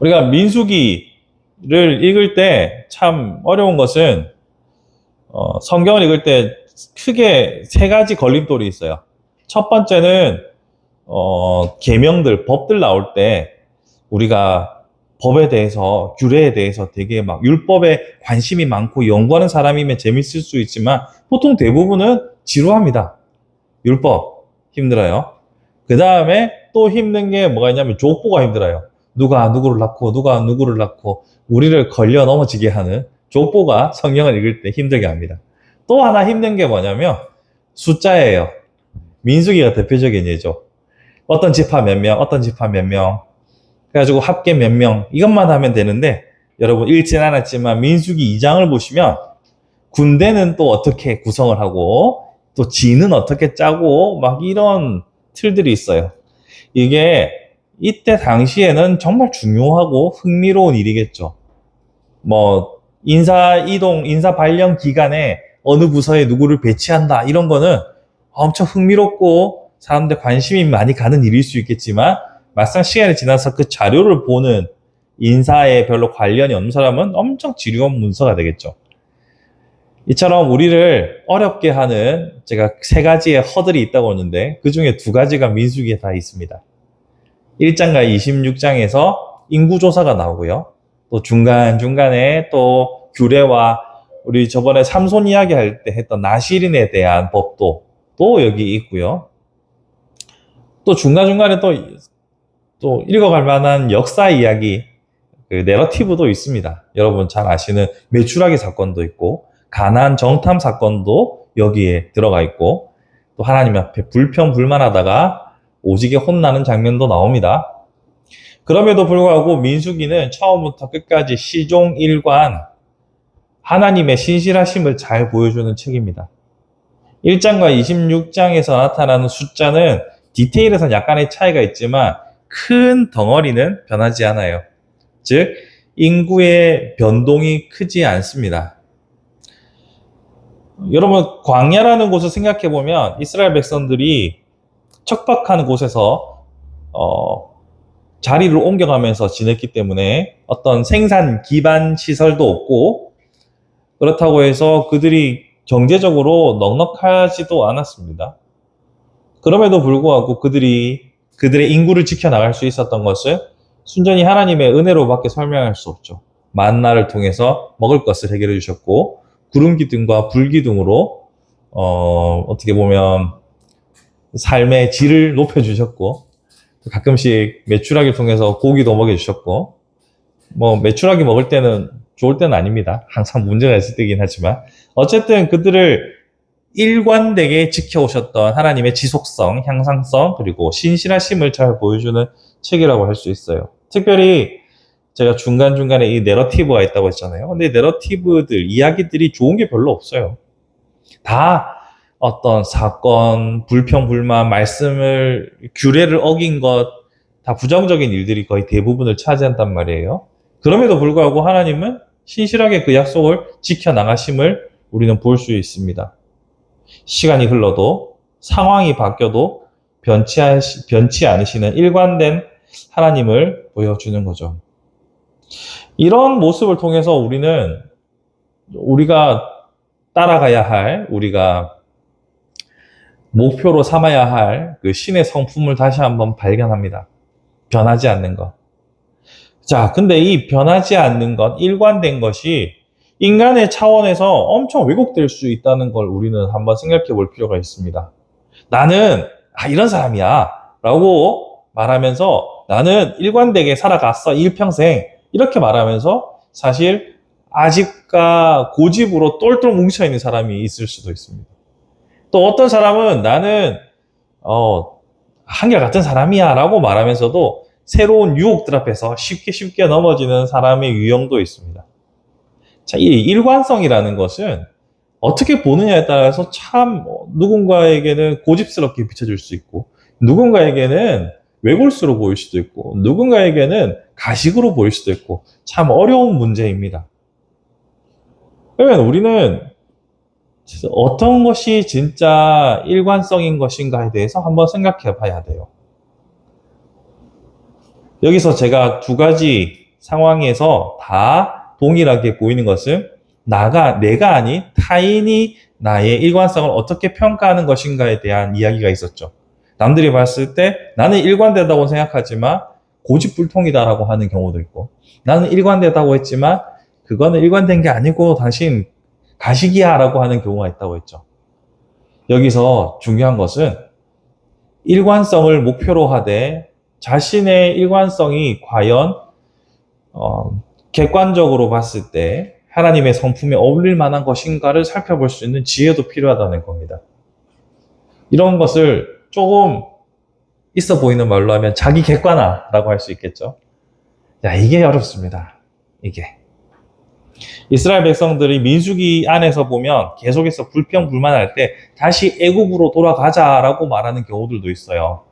우리가 민수기를 읽을 때 참 어려운 것은 성경을 읽을 때 크게 세 가지 걸림돌이 있어요. 첫 번째는 계명들, 법들 나올 때 우리가 법에 대해서, 규례에 대해서 되게 막 율법에 관심이 많고 연구하는 사람이면 재밌을 수 있지만 보통 대부분은 지루합니다. 율법 힘들어요. 그 다음에 또 힘든 게 뭐가 있냐면 족보가 힘들어요. 누가 누구를 낳고 누가 누구를 낳고 우리를 걸려 넘어지게 하는 족보가 성경을 읽을 때 힘들게 합니다. 또 하나 힘든 게 뭐냐면 숫자예요. 민수기가 대표적인 예죠. 어떤 지파 몇 명, 어떤 지파 몇 명, 그래가지고 합계 몇 명, 이것만 하면 되는데, 여러분 읽진 않았지만 민수기 2장을 보시면 군대는 또 어떻게 구성을 하고 또 진은 어떻게 짜고 막 이런 틀들이 있어요. 이게 이때 당시에는 정말 중요하고 흥미로운 일이겠죠. 뭐 인사 이동, 인사 발령 기간에 어느 부서에 누구를 배치한다 이런 거는 엄청 흥미롭고 사람들 관심이 많이 가는 일일 수 있겠지만 막상 시간이 지나서 그 자료를 보는 인사에 별로 관련이 없는 사람은 엄청 지루한 문서가 되겠죠. 이처럼 우리를 어렵게 하는 제가 세 가지의 허들이 있다고 하는데 그 중에 두 가지가 민수기에 다 있습니다. 1장과 26장에서 인구조사가 나오고요. 또 중간중간에 또 규례와 우리 저번에 삼손 이야기 할 때 했던 나실인에 대한 법도 또 여기 있고요. 또 중간중간에 또 읽어갈 만한 역사 이야기, 그 내러티브도 있습니다. 여러분 잘 아시는 메추라기 사건도 있고 가나안 정탐 사건도 여기에 들어가 있고 또 하나님 앞에 불평불만하다가 오지게 혼나는 장면도 나옵니다. 그럼에도 불구하고 민수기는 처음부터 끝까지 시종일관 하나님의 신실하심을 잘 보여주는 책입니다. 1장과 26장에서 나타나는 숫자는 디테일에서는 약간의 차이가 있지만 큰 덩어리는 변하지 않아요. 즉 인구의 변동이 크지 않습니다. 여러분 광야라는 곳을 생각해 보면 이스라엘 백성들이 척박한 곳에서 자리를 옮겨가면서 지냈기 때문에 어떤 생산 기반 시설도 없고 그렇다고 해서 그들이 경제적으로 넉넉하지도 않았습니다. 그럼에도 불구하고 그들의 인구를 지켜나갈 수 있었던 것은 순전히 하나님의 은혜로밖에 설명할 수 없죠. 만나를 통해서 먹을 것을 해결해 주셨고 구름 기둥과 불 기둥으로 어떻게 보면 삶의 질을 높여주셨고 가끔씩 메추라기를 통해서 고기도 먹여주셨고 뭐 메추라기 먹을 때는 좋을 때는 아닙니다. 항상 문제가 있을 때긴 하지만 어쨌든 그들을 일관되게 지켜오셨던 하나님의 지속성, 향상성 그리고 신실하심을 잘 보여주는 책이라고 할 수 있어요. 특별히 제가 중간중간에 이 내러티브가 있다고 했잖아요. 근데 내러티브들, 이야기들이 좋은 게 별로 없어요. 다 어떤 사건, 불평, 불만, 말씀을, 규례를 어긴 것, 다 부정적인 일들이 거의 대부분을 차지한단 말이에요. 그럼에도 불구하고 하나님은 신실하게 그 약속을 지켜나가심을 우리는 볼 수 있습니다. 시간이 흘러도, 상황이 바뀌어도 변치 않으시는 일관된 하나님을 보여주는 거죠. 이런 모습을 통해서 우리가 따라가야 할, 우리가 목표로 삼아야 할 그 신의 성품을 다시 한번 발견합니다. 변하지 않는 것. 자, 근데 이 변하지 않는 것, 일관된 것이 인간의 차원에서 엄청 왜곡될 수 있다는 걸 우리는 한번 생각해 볼 필요가 있습니다. 나는 이런 사람이야 라고 말하면서 나는 일관되게 살아갔어 일평생 이렇게 말하면서 사실 아집과 고집으로 똘똘 뭉쳐있는 사람이 있을 수도 있습니다. 또 어떤 사람은 나는 한결같은 사람이야 라고 말하면서도 새로운 유혹들 앞에서 쉽게 넘어지는 사람의 유형도 있습니다. 자, 이 일관성이라는 것은 어떻게 보느냐에 따라서 참 누군가에게는 고집스럽게 비춰질 수 있고 누군가에게는 외골수로 보일 수도 있고 누군가에게는 가식으로 보일 수도 있고 참 어려운 문제입니다. 그러면 우리는 어떤 것이 진짜 일관성인 것인가에 대해서 한번 생각해 봐야 돼요. 여기서 제가 두 가지 상황에서 다 동일하게 보이는 것은 내가 아닌 타인이 나의 일관성을 어떻게 평가하는 것인가에 대한 이야기가 있었죠. 남들이 봤을 때 나는 일관되다고 생각하지만 고집불통이다라고 하는 경우도 있고, 나는 일관되다고 했지만 그거는 일관된 게 아니고 당신 가식이야 라고 하는 경우가 있다고 했죠. 여기서 중요한 것은 일관성을 목표로 하되 자신의 일관성이 과연 객관적으로 봤을 때 하나님의 성품에 어울릴 만한 것인가를 살펴볼 수 있는 지혜도 필요하다는 겁니다. 이런 것을 조금 있어 보이는 말로 하면 자기 객관화라고 할 수 있겠죠. 야, 이게 어렵습니다. 이게. 이스라엘 백성들이 민수기 안에서 보면 계속해서 불평불만할 때 다시 애굽으로 돌아가자라고 말하는 경우들도 있어요.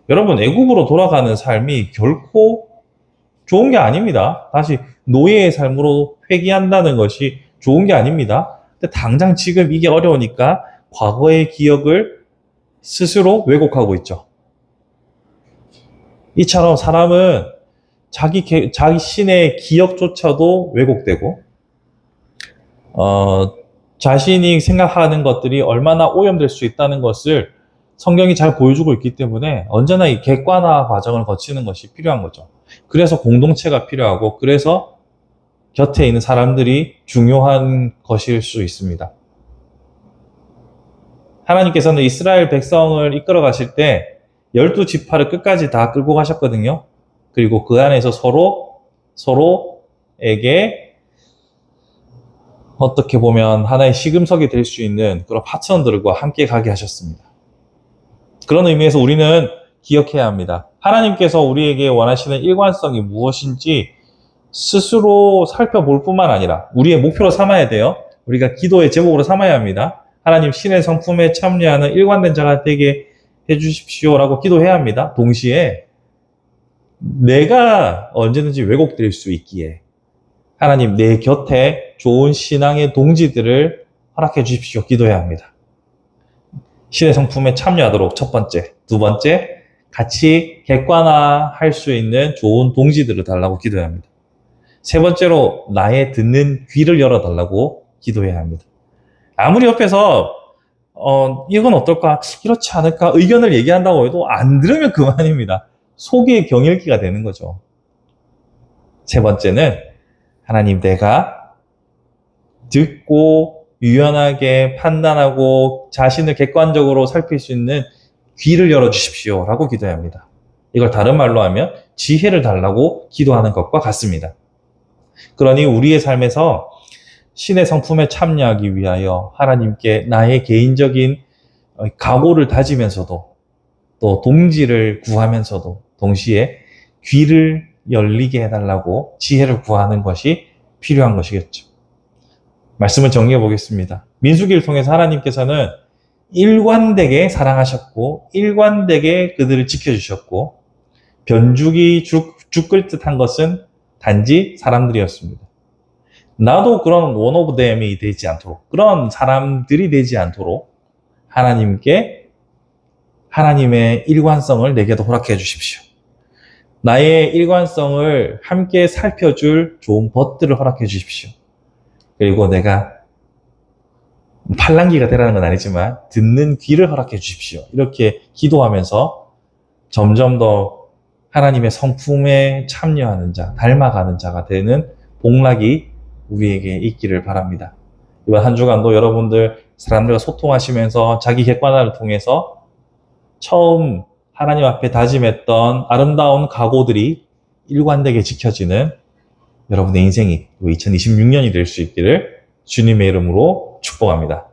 여러분, 애굽으로 돌아가는 삶이 결코 좋은 게 아닙니다. 다시 노예의 삶으로 회귀한다는 것이 좋은 게 아닙니다. 근데 당장 지금 이게 어려우니까 과거의 기억을 스스로 왜곡하고 있죠. 이처럼 사람은 자신의 기억조차도 왜곡되고, 자신이 생각하는 것들이 얼마나 오염될 수 있다는 것을 성경이 잘 보여주고 있기 때문에 언제나 이 객관화 과정을 거치는 것이 필요한 거죠. 그래서 공동체가 필요하고, 그래서 곁에 있는 사람들이 중요한 것일 수 있습니다. 하나님께서는 이스라엘 백성을 이끌어 가실 때 12지파를 끝까지 다 끌고 가셨거든요. 그리고 그 안에서 서로에게 어떻게 보면 하나의 시금석이 될 수 있는 그런 파트너들과 함께 가게 하셨습니다. 그런 의미에서 우리는 기억해야 합니다. 하나님께서 우리에게 원하시는 일관성이 무엇인지 스스로 살펴볼 뿐만 아니라 우리의 목표로 삼아야 돼요. 우리가 기도의 제목으로 삼아야 합니다. 하나님, 신의 성품에 참여하는 일관된 자가 되게 해주십시오라고 기도해야 합니다. 동시에 내가 언제든지 왜곡될 수 있기에 하나님, 내 곁에 좋은 신앙의 동지들을 허락해 주십시오. 기도해야 합니다. 신의 성품에 참여하도록 첫 번째. 두 번째, 같이 객관화할 수 있는 좋은 동지들을 달라고 기도해야 합니다. 세 번째로, 나의 듣는 귀를 열어달라고 기도해야 합니다. 아무리 옆에서 이건 어떨까, 이렇지 않을까 의견을 얘기한다고 해도 안 들으면 그만입니다. 속의 경일기가 되는 거죠. 세 번째는, 하나님, 내가 듣고 유연하게 판단하고 자신을 객관적으로 살필 수 있는 귀를 열어주십시오 라고 기도해야 합니다. 이걸 다른 말로 하면 지혜를 달라고 기도하는 것과 같습니다. 그러니 우리의 삶에서 신의 성품에 참여하기 위하여 하나님께 나의 개인적인 각오를 다지면서도, 또 동지를 구하면서도 동시에 귀를 열리게 해달라고 지혜를 구하는 것이 필요한 것이겠죠. 말씀을 정리해 보겠습니다. 민수기를 통해서 하나님께서는 일관되게 사랑하셨고, 일관되게 그들을 지켜주셨고, 변죽이 죽을 듯한 것은 단지 사람들이었습니다. 나도 그런 one of them이 되지 않도록, 그런 사람들이 되지 않도록 하나님께 하나님의 일관성을 내게도 허락해 주십시오. 나의 일관성을 함께 살펴줄 좋은 벗들을 허락해 주십시오. 그리고 내가 팔랑귀가 되라는 건 아니지만 듣는 귀를 허락해 주십시오. 이렇게 기도하면서 점점 더 하나님의 성품에 참여하는 자, 닮아가는 자가 되는 복락이 우리에게 있기를 바랍니다. 이번 한 주간도 여러분들 사람들과 소통하시면서 자기 객관화를 통해서 처음 하나님 앞에 다짐했던 아름다운 각오들이 일관되게 지켜지는 여러분의 인생이 2026년이 될 수 있기를 주님의 이름으로 축복합니다.